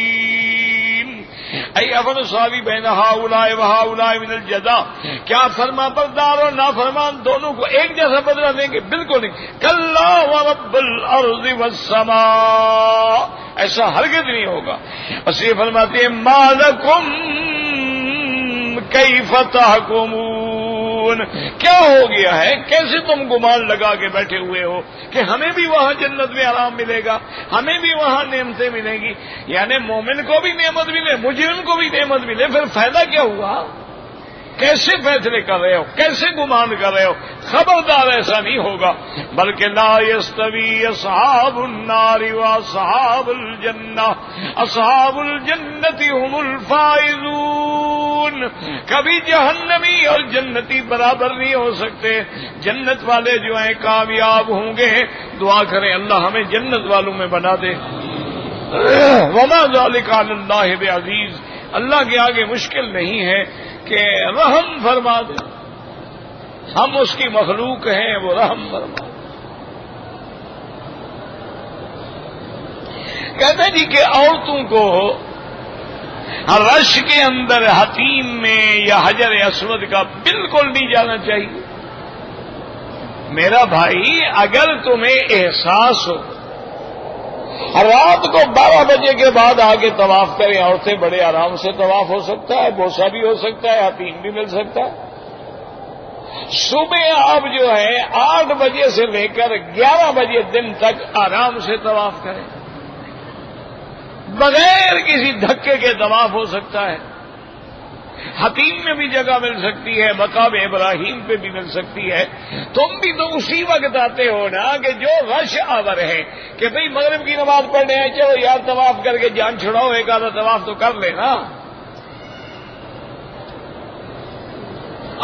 ای افن صحابی بین ہاؤلاء و ہاؤلاء من الجزاء، کیا فرما بردار اور نافرمان دونوں کو ایک جیسا بدلہ دیں گے؟ بالکل نہیں. کلا ورب الارض والسماء، ایسا ہرگز نہیں ہوگا. بس یہ فرماتے ہیں ما لکم کیف تحکمون، کیا ہو گیا ہے، کیسے تم گمان لگا کے بیٹھے ہوئے ہو کہ ہمیں بھی وہاں جنت میں آرام ملے گا، ہمیں بھی وہاں نعمتیں ملیں گی، یعنی مومن کو بھی نعمت ملے مجرم کو بھی نعمت ملے، پھر فائدہ کیا ہوا؟ کیسے فیصلے کر رہے ہو، کیسے گمان کر رہے ہو؟ خبردار ایسا نہیں ہوگا. بلکہ لا یستوی اصحاب النار واصحاب الجنہ، اصحاب الجنۃ هم الفائزون. کبھی جہنمی اور جنتی برابر نہیں ہو سکتے. جنت والے جو ہیں کامیاب ہوں گے. دعا کریں اللہ ہمیں جنت والوں میں بنا دے. وما ذلک علی اللہ بعزیز، اللہ کے آگے مشکل نہیں ہے کہ رحم فرما دے. ہم اس کی مخلوق ہیں، وہ رحم فرما دے. کہتے ہیں جی کہ عورتوں کو رش کے اندر حتیم میں یا حجر اسود کا بالکل نہیں جانا چاہیے. میرا بھائی اگر تمہیں احساس ہو رات کو 12 بجے کے بعد آگے طواف کریں، عورتیں بڑے آرام سے طواف ہو سکتا ہے، بوسہ بھی ہو سکتا ہے، حتیم بھی مل سکتا ہے. صبح آپ جو ہے 8 بجے سے لے کر 11 بجے دن تک آرام سے طواف کریں، بغیر کسی دھکے کے طواف ہو سکتا ہے. حتیم میں بھی جگہ مل سکتی ہے، مقام ابراہیم پہ بھی مل سکتی ہے. تم بھی تو اسی وقت آتے ہو نا کہ جو رش آور ہے کہ بھئی مغرب کی نماز پڑھنے ہیں، چلو یار طواف کر کے جان چھڑاؤ، ایک آدھا طواف تو کر لینا.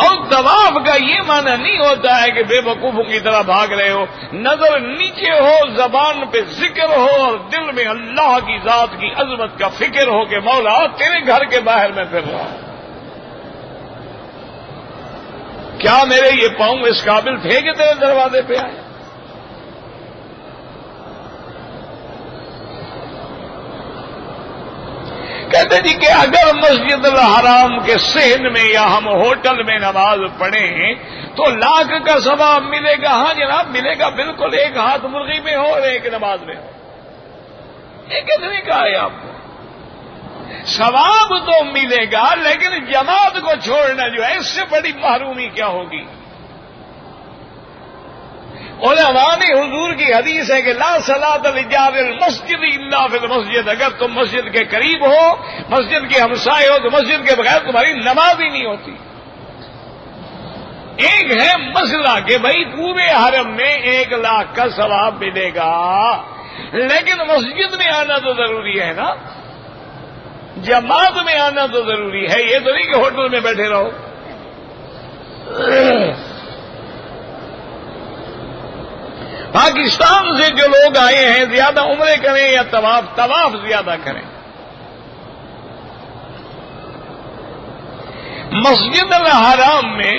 اور طواف کا یہ معنی نہیں ہوتا ہے کہ بے وقوفوں کی طرح بھاگ رہے ہو. نظر نیچے ہو، زبان پہ ذکر ہو اور دل میں اللہ کی ذات کی عظمت کا فکر ہو کہ مولا تیرے گھر کے باہر میں پھر رہا ہوں. کیا میرے یہ پاؤں اس قابل تھے کہ تیرے دروازے پہ آئے؟ کہتے جی کہ اگر مسجد الحرام کے صحن میں یا ہم ہوٹل میں نماز پڑھیں تو لاکھ کا ثواب ملے گا. ہاں جناب ملے گا بالکل، ایک ہاتھ مرغی میں ہو اور ایک نماز میں ہو. یہ کتنے کا ہے آپ کو؟ ثواب تو ملے گا، لیکن جماعت کو چھوڑنا جو ہے اس سے بڑی محرومی کیا ہوگی؟ علماء نے حضور کی حدیث ہے کہ لا صلاۃ لجار المسجد الا فی المسجد، اگر تم مسجد کے قریب ہو، مسجد کے ہمسائے ہو تو مسجد کے بغیر تمہاری نماز ہی نہیں ہوتی. ایک ہے مسئلہ کہ بھائی پورے حرم میں 1 لاکھ کا ثواب ملے گا، لیکن مسجد میں آنا تو ضروری ہے نا، جماعت میں آنا تو ضروری ہے. یہ تو نہیں کہ ہوٹل میں بیٹھے رہو. پاکستان سے جو لوگ آئے ہیں زیادہ عمرے کریں یا طواف زیادہ کریں. مسجد الحرام میں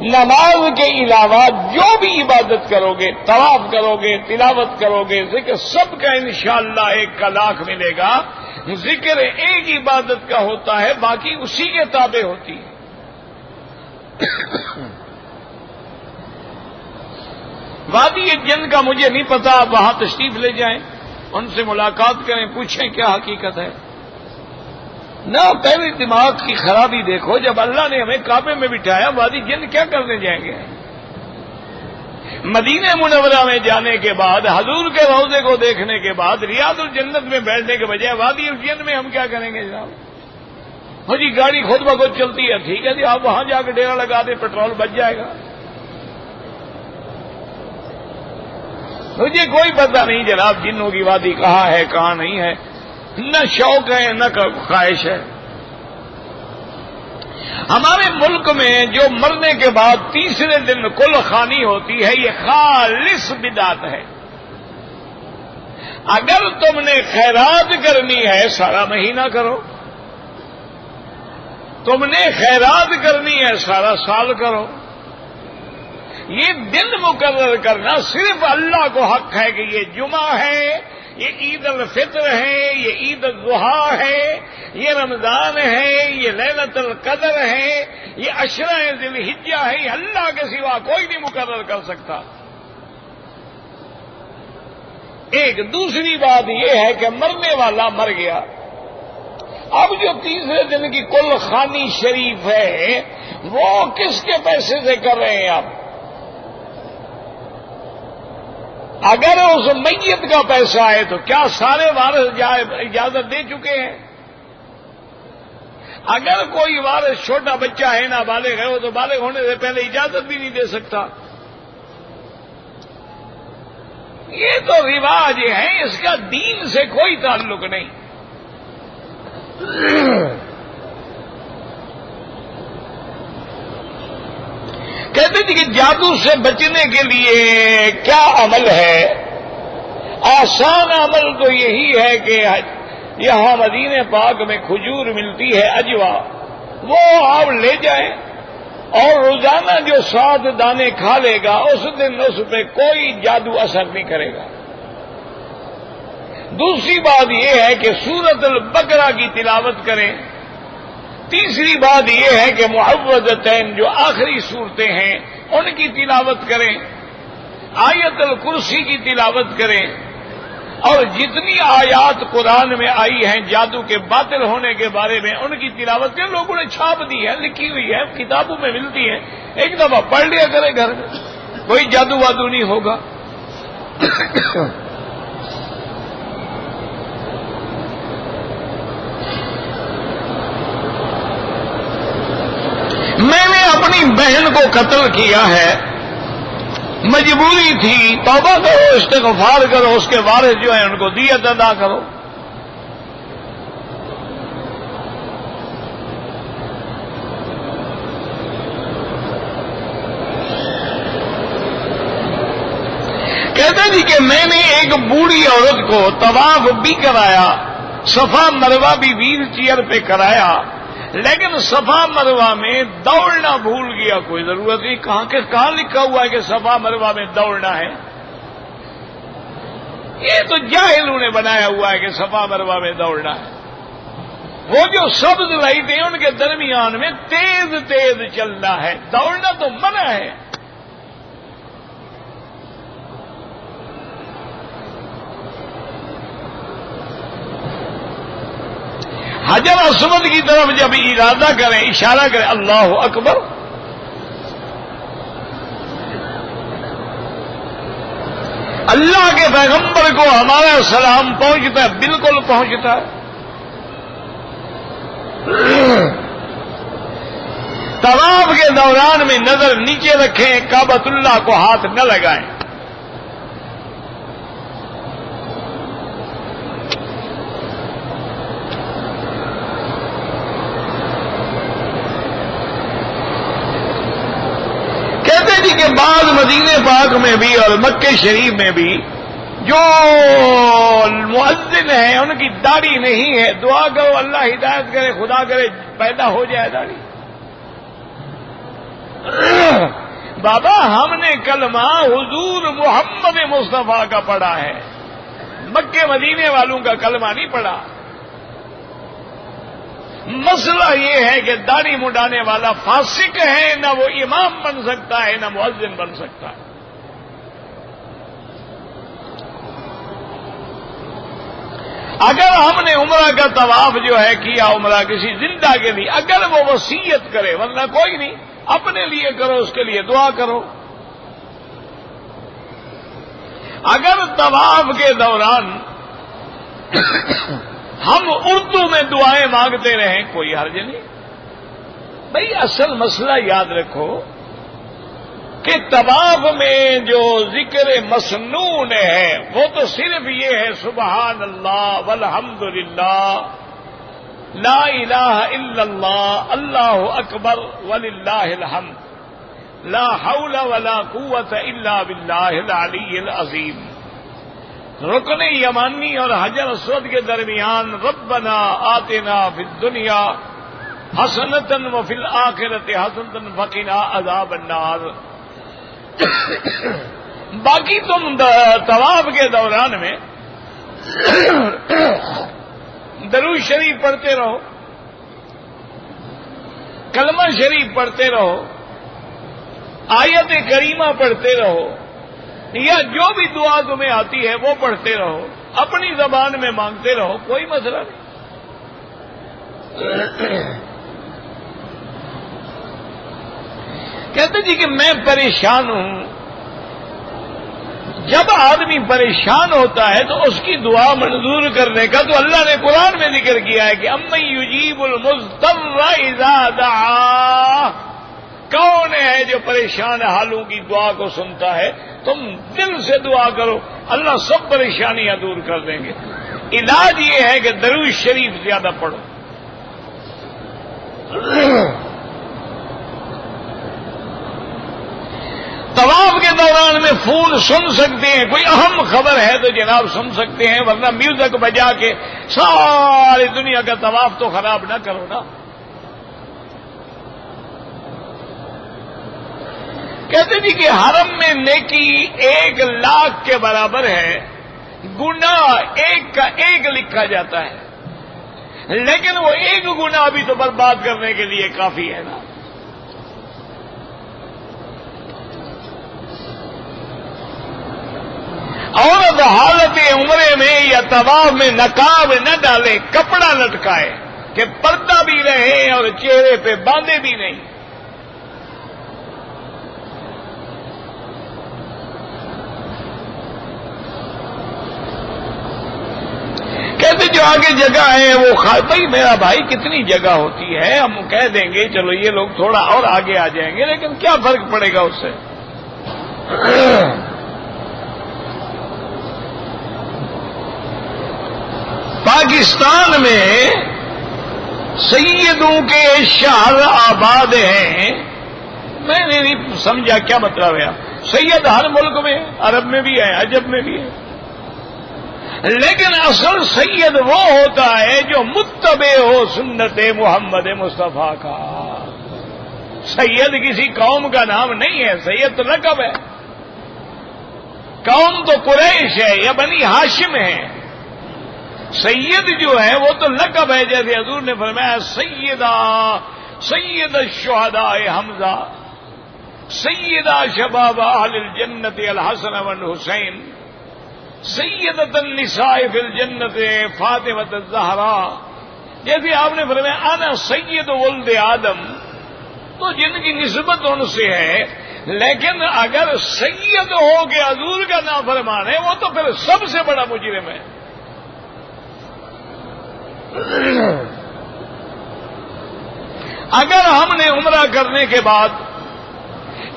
نماز کے علاوہ جو بھی عبادت کرو گے، طواف کرو گے، تلاوت کرو گے، ذکر سب کا انشاءاللہ 1 لاکھ ملے گا. ذکر ایک عبادت کا ہوتا ہے، باقی اسی کے تابع ہوتی ہے. وادی جن کا مجھے نہیں پتا، آپ وہاں تشریف لے جائیں. ان سے ملاقات کریں، پوچھیں کیا حقیقت ہے. نہ پہلے دماغ کی خرابی دیکھو. جب اللہ نے ہمیں کعبے میں بٹھایا، وادی جن کیا کرنے جائیں گے؟ مدینہ منورہ میں جانے کے بعد، حضور کے روضے کو دیکھنے کے بعد، ریاض الجنت میں بیٹھنے کے بجائے وادی الجن میں ہم کیا کریں گے جناب؟ ہو جی گاڑی خود بخود چلتی ہے، ٹھیک ہے جی، آپ وہاں جا کے ڈیرا لگا دیں، پیٹرول بچ جائے گا. مجھے کوئی پتہ نہیں جناب جنوں کی وادی کہاں ہے کہاں نہیں ہے، نہ شوق ہے نہ خواہش ہے. ہمارے ملک میں جو مرنے کے بعد تیسرے دن کل خوانی ہوتی ہے، یہ خالص بدعت ہے. اگر تم نے خیرات کرنی ہے سارا مہینہ کرو، تم نے خیرات کرنی ہے سارا سال کرو. یہ دن مقرر کرنا صرف اللہ کو حق ہے کہ یہ جمعہ ہے، یہ عید الفطر ہے، یہ عید الاضحیٰ ہے، یہ رمضان ہے، یہ لیلۃ القدر ہے، یہ عشرہ ذی الحجہ ہے. یہ اللہ کے سوا کوئی نہیں مقرر کر سکتا. ایک دوسری بات یہ ہے کہ مرنے والا مر گیا. اب جو تیسرے دن کی کل خوانی شریف ہے وہ کس کے پیسے سے کر رہے ہیں آپ؟ اگر اس میت کا پیسہ ہے تو کیا سارے وارث اجازت دے چکے ہیں؟ اگر کوئی وارث چھوٹا بچہ ہے نابالغ ہے، وہ تو بالغ ہونے سے پہلے اجازت بھی نہیں دے سکتا. یہ تو رواج ہے، اس کا دین سے کوئی تعلق نہیں. کہتے تھے کہ جادو سے بچنے کے لیے کیا عمل ہے؟ آسان عمل تو یہی ہے کہ یہاں مدینہ پاک میں کھجور ملتی ہے اجوا، وہ آپ لے جائیں اور روزانہ جو 7 دانے کھا لے گا اس دن اس پہ کوئی جادو اثر نہیں کرے گا. دوسری بات یہ ہے کہ سورۃ البقرہ کی تلاوت کریں. تیسری بات یہ ہے کہ معوذتین جو آخری صورتیں ہیں ان کی تلاوت کریں. آیت الکرسی کی تلاوت کریں. اور جتنی آیات قرآن میں آئی ہیں جادو کے باطل ہونے کے بارے میں ان کی تلاوت کریں. لوگوں نے چھاپ دی ہے، لکھی ہوئی ہے، کتابوں میں ملتی ہے. ایک دفعہ پڑھ لیا کرے گھر میں، کوئی جادو وادو نہیں ہوگا. میں نے اپنی بہن کو قتل کیا ہے، مجبوری تھی، توبہ کرو، استغفار کرو، اس کے وارث جو ہیں ان کو دیت ادا کرو. کہتے جی کہ میں نے ایک بوڑھی عورت کو طواف بھی کرایا، صفا مروہ بھی ویل چیئر پہ کرایا، لیکن صفا مروہ میں دوڑنا بھول گیا. کوئی ضرورت نہیں، کہاں لکھا ہوا ہے کہ صفا مروہ میں دوڑنا ہے؟ یہ تو جاہلوں نے بنایا ہوا ہے کہ صفا مروہ میں دوڑنا ہے. وہ جو سبز لائٹ ہیں ان کے درمیان میں تیز تیز چلنا ہے، دوڑنا تو منع ہے. حجر اسود کی طرف جب ارادہ کریں، اشارہ کریں، اللہ اکبر، اللہ کے پیغمبر کو ہمارا سلام پہنچتا ہے، بالکل پہنچتا ہے. طواف کے دوران میں نظر نیچے رکھیں، کعبۃ اللہ کو ہاتھ نہ لگائیں. کہ بعض مدینہ پاک میں بھی اور مکہ شریف میں بھی جو مؤذن ہیں ان کی داڑھی نہیں ہے. دعا کرو اللہ ہدایت کرے، خدا کرے پیدا ہو جائے داڑھی. بابا ہم نے کلمہ حضور محمد مصطفیٰ کا پڑھا ہے، مکے مدینے والوں کا کلمہ نہیں پڑھا. مسئلہ یہ ہے کہ داڑھی مڈانے والا فاسق ہے، نہ وہ امام بن سکتا ہے نہ مؤذن بن سکتا ہے. اگر ہم نے عمرہ کا طواف جو ہے کیا عمرہ کسی زندہ کے لیے، اگر وہ وصیت کرے، ورنہ کوئی نہیں، اپنے لیے کرو، اس کے لیے دعا کرو۔ اگر طواف کے دوران ہم اردو میں دعائیں مانگتے رہیں کوئی حرج نہیں۔ بھئی اصل مسئلہ یاد رکھو کہ طواف میں جو ذکر مسنون ہے وہ تو صرف یہ ہے سبحان اللہ والحمد للہ لا الہ الا اللہ اللہ اکبر وللہ الحمد لا حول ولا قوت الا باللہ العلی العظیم۔ رکن یمانی اور حجر اسود کے درمیان ربنا آتنا فی الدنیا حسنۃ وفی الآخرۃ حسنۃ وقنا عذاب النار۔ باقی تم طواف کے دوران میں درود شریف پڑھتے رہو، کلمہ شریف پڑھتے رہو، آیت کریمہ پڑھتے رہو، یا جو بھی دعا تمہیں آتی ہے وہ پڑھتے رہو، اپنی زبان میں مانگتے رہو، کوئی مسئلہ نہیں۔ کہتے جی کہ میں پریشان ہوں۔ جب آدمی پریشان ہوتا ہے تو اس کی دعا منظور کرنے کا تو اللہ نے قرآن میں ذکر کیا ہے کہ امن یجیب المضطر اذا دعا، کون ہے جو پریشان حالوں کی دعا کو سنتا ہے؟ تم دل سے دعا کرو، اللہ سب پریشانیاں دور کر دیں گے۔ علاج یہ ہے کہ درود شریف زیادہ پڑھو۔ طواف کے دوران میں فون سن سکتے ہیں، کوئی اہم خبر ہے تو جناب سن سکتے ہیں، ورنہ میوزک بجا کے ساری دنیا کا طواف تو خراب نہ کرو نا۔ کہتے جی کہ حرم میں نیکی 1,00,000 کے برابر ہے، گناہ 1 کا 1 لکھا جاتا ہے، لیکن وہ 1 گناہ بھی تو برباد کرنے کے لیے کافی ہے نا۔ عورت حالت عمرے میں یا طواف میں نقاب نہ ڈالے، کپڑا لٹکائے کہ پردہ بھی رہے اور چہرے پہ باندھے بھی نہیں۔ کہتے جو آگے جگہ ہے وہ بھائی میرا بھائی کتنی جگہ ہوتی ہے، ہم کہہ دیں گے چلو یہ لوگ تھوڑا اور آگے آ جائیں گے، لیکن کیا فرق پڑے گا اس سے؟ پاکستان میں سیدوں کے شہر آباد ہیں، میں نے نہیں سمجھا کیا مطلب ہے۔ سید ہر ملک میں، عرب میں بھی ہے، عجب میں بھی ہے، لیکن اصل سید وہ ہوتا ہے جو متبع ہو سنت محمد مصطفیٰ کا۔ سید کسی قوم کا نام نہیں ہے، سید تو لقب ہے۔ قوم تو قریش ہے یا بنی ہاشم ہے، سید جو ہے وہ تو لقب ہے، جیسے حضور نے فرمایا سید الشہداء حمزہ، سیدہ شباب اہل الجنت الحسن والحسین، سیدۃ النساء فی الجنت فاطمہ الزہرا۔ جیسے آپ نے فرمایا انا سید ولد آدم، تو جن کی نسبت ان سے ہے، لیکن اگر سید ہو کے حضور کا نافرمان ہے وہ تو پھر سب سے بڑا مجرم ہے۔ اگر ہم نے عمرہ کرنے کے بعد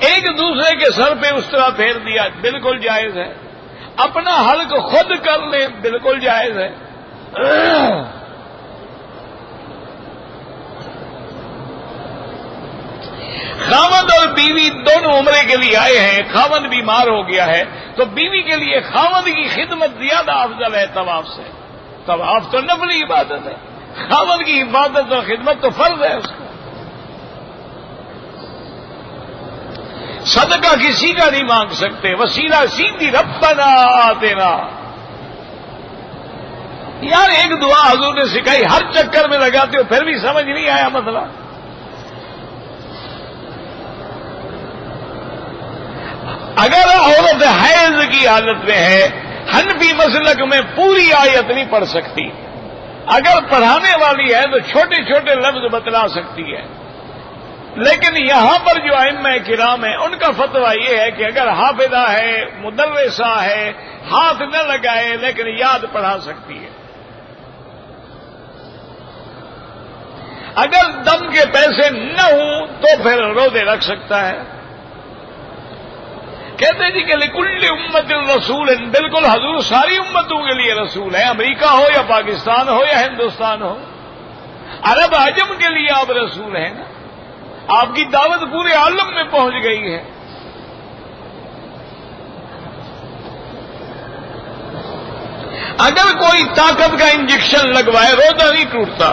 ایک دوسرے کے سر پہ اس طرح پھیر دیا بالکل جائز ہے، اپنا حلق خود کر لیں بالکل جائز ہے۔ خاوند اور بیوی دونوں عمرے کے لیے آئے ہیں، خاوند بیمار ہو گیا ہے تو بیوی کے لیے خاوند کی خدمت زیادہ افضل ہے طواف سے۔ طواف تو نفلی عبادت ہے، خاوند کی عبادت اور خدمت تو فرض ہے اس کو۔ صدقہ کسی کا نہیں مانگ سکتے، وسیلہ سیدھی ربنا آتنا۔ یار ایک دعا حضور نے سکھائی، ہر چکر میں لگاتے ہو پھر بھی سمجھ نہیں آیا مسئلہ۔ اگر عورت حیض کی حالت میں ہے، حنفی مسلک میں پوری آیت نہیں پڑھ سکتی، اگر پڑھانے والی ہے تو چھوٹے چھوٹے لفظ بتلا سکتی ہے، لیکن یہاں پر جو ائمہ کرام ہیں ان کا فتویٰ یہ ہے کہ اگر حافظہ ہے، مدرسہ ہے، ہاتھ نہ لگائے لیکن یاد پڑھا سکتی ہے۔ اگر دم کے پیسے نہ ہوں تو پھر روزے رکھ سکتا ہے۔ کہتے جی کہ لکل امت الرسول، بالکل حضور ساری امتوں کے لیے رسول ہے، امریکہ ہو یا پاکستان ہو یا ہندوستان ہو، عرب عجم کے لیے آپ رسول ہیں نا، آپ کی دعوت پورے عالم میں پہنچ گئی ہے۔ اگر کوئی طاقت کا انجیکشن لگوائے روزہ نہیں ٹوٹتا۔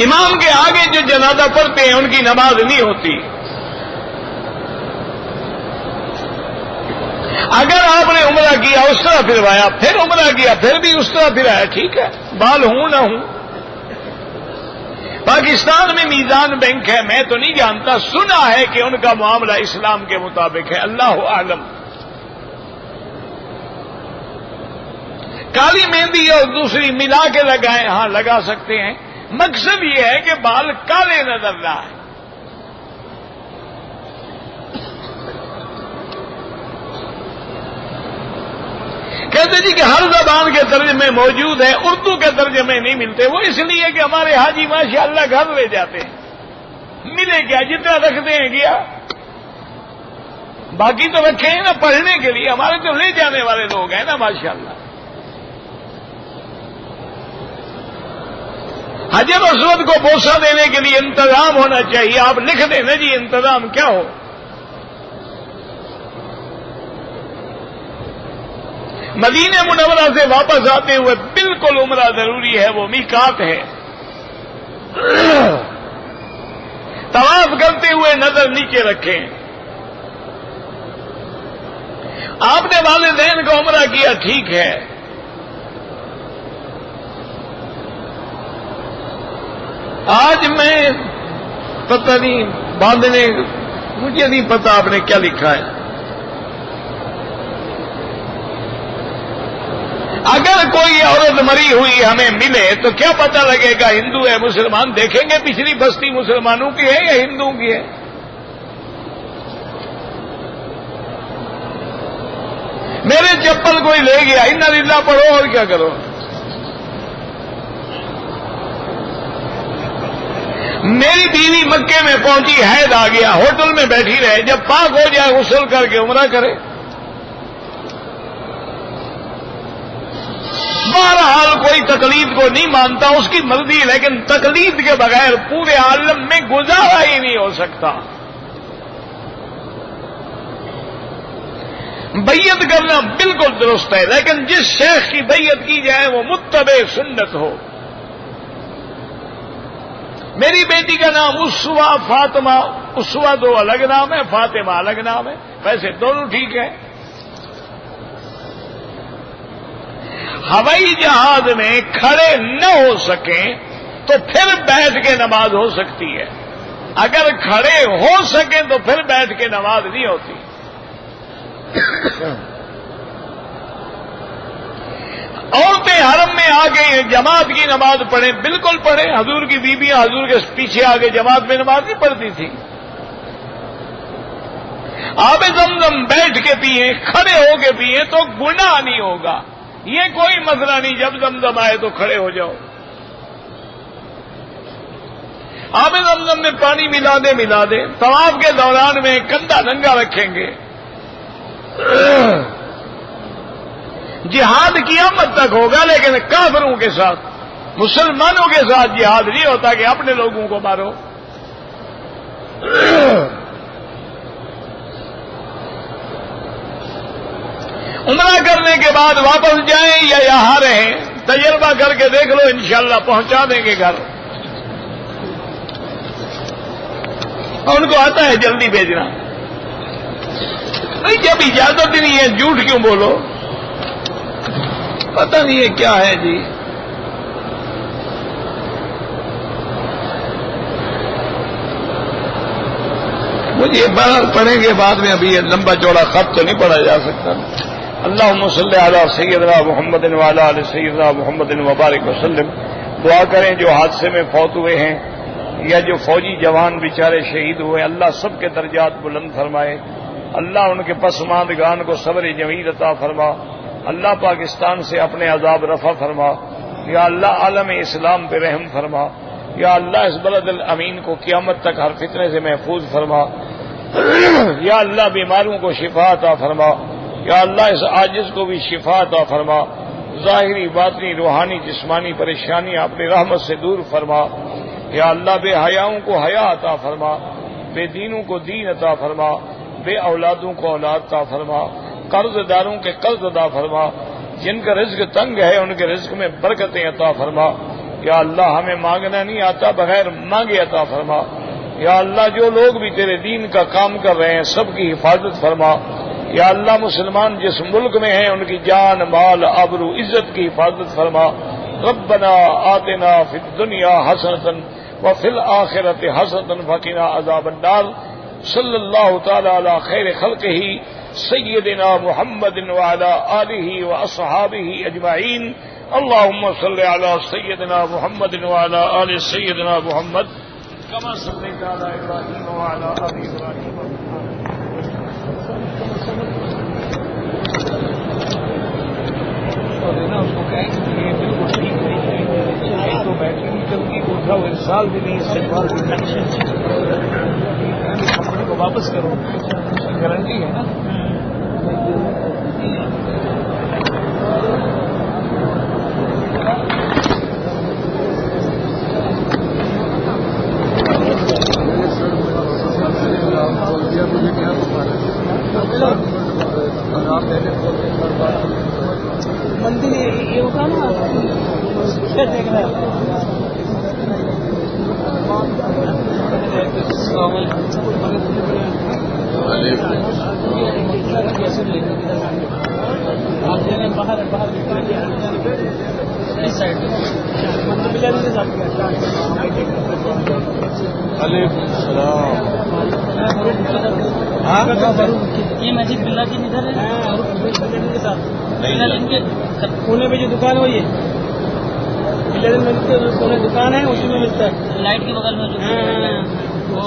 امام کے آگے جو جنازہ پڑھتے ہیں ان کی نماز نہیں ہوتی۔ اگر آپ نے عمرہ کیا اس طرح پھروایا، پھر عمرہ کیا پھر بھی اس طرح پھرایا، ٹھیک ہے، بال ہوں نہ ہوں۔ پاکستان میں میزان بینک ہے، میں تو نہیں جانتا، سنا ہے کہ ان کا معاملہ اسلام کے مطابق ہے، اللہ عالم۔ کالی مہندی اور دوسری ملا کے لگائیں، ہاں لگا سکتے ہیں، مقصد یہ ہے کہ بال کالے نظر نہ آئے۔ کہتے جی کہ ہر زبان کے ترجمے موجود ہیں، اردو کے ترجمے نہیں ملتے، وہ اس لیے کہ ہمارے حاجی ماشاءاللہ گھر لے جاتے ہیں، ملے کیا جتنا رکھتے ہیں کیا، باقی تو رکھے ہیں نا پڑھنے کے لیے، ہمارے تو لے جانے والے لوگ ہیں نا ماشاءاللہ۔ حجر اسود کو بوسہ دینے کے لیے انتظام ہونا چاہیے، آپ لکھ دیں نا جی انتظام کیا ہو۔ مدینہ منورہ سے واپس آتے ہوئے بالکل عمرہ ضروری ہے، وہ میقات ہے۔ طواف کرتے ہوئے نظر نیچے رکھیں۔ آپ نے والدین کا عمرہ کیا ٹھیک ہے، آج میں پتہ نہیں باندھنے، مجھے نہیں پتا آپ نے کیا لکھا ہے۔ اگر کوئی عورت مری ہوئی ہمیں ملے تو کیا پتہ لگے گا ہندو ہے مسلمان؟ دیکھیں گے پچھلی بستی مسلمانوں کی ہے یا ہندوؤں کی ہے؟ میرے چپل کوئی لے گیا، انا للہ پڑھو اور کیا کرو۔ میری بیوی مکے میں پہنچی، حید آ گیا، ہوٹل میں بیٹھی رہے، جب پاک ہو جائے غسل کر کے عمرہ کرے۔ بہرحال کوئی تقلید کو نہیں مانتا، اس کی مرضی، لیکن تقلید کے بغیر پورے عالم میں گزارا ہی نہیں ہو سکتا۔ بیعت کرنا بالکل درست ہے، لیکن جس شیخ کی بیعت کی جائے وہ متبع سنت ہو۔ میری بیٹی کا نام اسوا فاطمہ، اسوا دو الگ نام ہے، فاطمہ الگ نام ہے، ویسے دونوں ٹھیک ہے۔ ہوائی جہاز میں کھڑے نہ ہو سکیں تو پھر بیٹھ کے نماز ہو سکتی ہے، اگر کھڑے ہو سکیں تو پھر بیٹھ کے نماز نہیں ہوتی۔ عورتیں حرم میں آ گئی جماعت کی نماز پڑھیں، بالکل پڑھیں، حضور کی بیویاں حضور کے پیچھے آگے جماعت میں نماز نہیں پڑھتی تھی۔ آب زمزم بیٹھ کے پیئیں، کھڑے ہو کے پیئیں تو گناہ نہیں ہوگا، یہ کوئی مسئلہ نہیں، جب زمزم آئے تو کھڑے ہو جاؤ۔ آب زمزم میں پانی ملا دے، طواف کے دوران میں کندھا ننگا رکھیں گے۔ جہاد قیامت تک ہوگا، لیکن کافروں کے ساتھ، مسلمانوں کے ساتھ جہاد نہیں ہوتا کہ اپنے لوگوں کو مارو۔ عمرہ کرنے کے بعد واپس جائیں یا یہاں رہیں، تجربہ کر کے دیکھ لو، انشاءاللہ پہنچا دیں گے گھر۔ ان کو آتا ہے جلدی بھیجنا، نہیں جب اجازت ہی نہیں ہے جھوٹ کیوں بولو؟ پتہ نہیں ہے کیا ہے جی۔ مجھے پڑھیں گے بعد میں، ابھی لمبا چوڑا خط تو نہیں پڑھا جا سکتا. اللہم صلی علی سیدنا محمد وعلی آل سیدنا محمد وبارک وسلم. دعا کریں جو حادثے میں فوت ہوئے ہیں یا جو فوجی جوان بیچارے شہید ہوئے، اللہ سب کے درجات بلند فرمائے. اللہ ان کے پسماندگان کو صبر جمیل عطا فرما. اللہ پاکستان سے اپنے عذاب رفع فرما. یا اللہ عالم اسلام پہ رحم فرما. یا اللہ اس بلد الامین کو قیامت تک ہر فتنے سے محفوظ فرما. یا اللہ بیماروں کو شفا عطا فرما. یا اللہ اس عاجز کو بھی شفا عطا فرما. ظاہری باطنی روحانی جسمانی پریشانیاں اپنی رحمت سے دور فرما. یا اللہ بے حیاؤں کو حیا عطا فرما. بے دینوں کو دین عطا فرما. بے اولادوں کو اولاد عطا فرما. قرض داروں کے قرض عطا فرما. جن کا رزق تنگ ہے ان کے رزق میں برکتیں عطا فرما. یا اللہ ہمیں مانگنا نہیں آتا، بغیر مانگے عطا فرما. یا اللہ جو لوگ بھی تیرے دین کا کام کر رہے ہیں سب کی حفاظت فرما. یا اللہ مسلمان جس ملک میں ہیں ان کی جان مال آبرو عزت کی حفاظت فرما. ربنا آتنا فی الدنیا حسنۃ وفی الآخرۃ حسنۃ وقنا عذاب النار. صلی اللہ تعالی علی خیر خلقہ سیدنا محمد وعلی آلہ واصحابہ اجمعین. اللهم صل على سيدنا محمد وعلى آل سيدنا محمد كما صليت على إبراهيم وعلى آل إبراهيم. اور نا اس کو کہیں کہ یہ بالکل ٹھیک نہیں ہے، تو بیٹری بھی چلتی اٹھا وہ انسال بھی نہیں، استقبال بھی نہیں. کمپنی کو واپس کرو، گارنٹی ہے نا. مندر یہ ہوگا نا دیکھ رہا ہے. آپ جانے باہر اس سائڈ مندر ملا نہیں صاحب. علیکم السلام. یہ مسجد بلا کی ادھر ہے کے ساتھ پونے میں جو دکان ہے وہ یہ پونے دکان ہے اسی میں ملتا ہے لائٹ کے بغل میں وہ